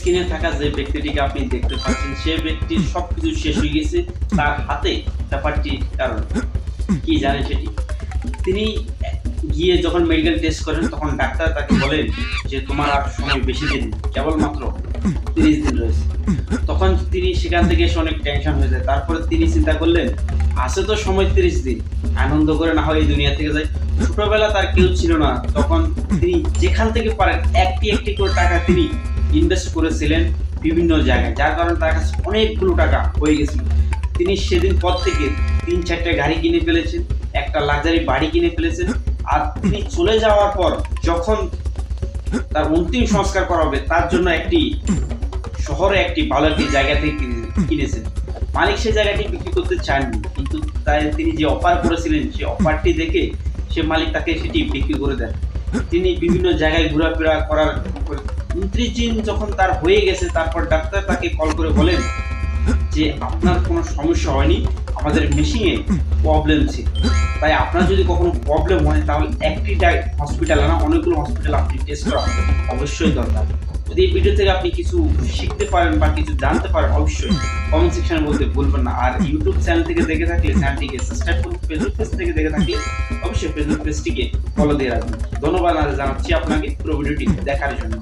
স্ক্রিনে থাকা যে ব্যক্তিটিকে আপনি দেখতে পাচ্ছেন সে ব্যক্তির সবকিছু শেষ হয়ে গেছে তার হাতে ব্যাপারটির কারণ কি জানেন সেটি তিনি গিয়ে যখন মেডিকেল টেস্ট করেন তখন ডাক্তার তাকে বলেন যে তোমার আর সময় বেশি দিন কেবলমাত্র 30 দিন রয়েছে। তখন তিনি সেখান থেকে এসে অনেক টেনশন হয়ে যায়। তারপরে তিনি চিন্তা করলেন আছে তো সময় 30 দিন, আনন্দ করে না হয় এই দুনিয়া থেকে যাই। ছোটবেলা তার কেউ ছিল না, তখন তিনি যেখান থেকে পারেন একটি একটি করে টাকা তিনি ইনভেস্ট করেছিলেন বিভিন্ন জায়গায়, যার কারণে তার কাছে অনেকগুলো টাকা হয়ে গেছিল। তিনি সেদিন পর থেকে 3-4টে গাড়ি কিনে ফেলেছেন, একটা লাক্সারি বাড়ি কিনে ফেলেছেন। আর তিনি চলে যাওয়ার পর যখন তার অন্তিম সংস্কার করা হবে তার জন্য একটি শহরে একটি ভালো একটি জায়গা থেকে কিনেছেন। মালিক সেই জায়গাটি বিক্রি করতে চাননি, কিন্তু তাই তিনি যে অফার করেছিলেন সেই অফারটি দেখে সে মালিক তাকে সেটি বিক্রি করে দেন। তিনি বিভিন্ন জায়গায় ঘোরাফেরা করার 29 দিন যখন তার হয়ে গেছে তারপর ডাক্তার তাকে কল করে বলেন যে আপনার কোনো সমস্যা হয়নি, আমাদের মেশিনে প্রবলেম ছিল, তাই আপনার যদি কখনো প্রবলেম হয় তাহলে একটি হসপিটাল না অনেকগুলো হসপিটাল আপনি টেস্ট করা অবশ্যই দরকার। যদি এই ভিডিও থেকে আপনি কিছু শিখতে পারেন বা কিছু জানতে পারেন অবশ্যই কমেন্ট সেকশনে বলতে ভুলবেন না। আর ইউটিউব চ্যানেল থেকে দেখে থাকলে চ্যানেলটিকে সাবস্ক্রাইব করুন, ফেসবুক পেজ থেকে দেখে থাকলে অবশ্যই ফেসবুক পেজটিকে ফলো দিয়ে রাখবেন। ধন্যবাদ জানাচ্ছি আপনাকে পুরো ভিডিওটি দেখার জন্য।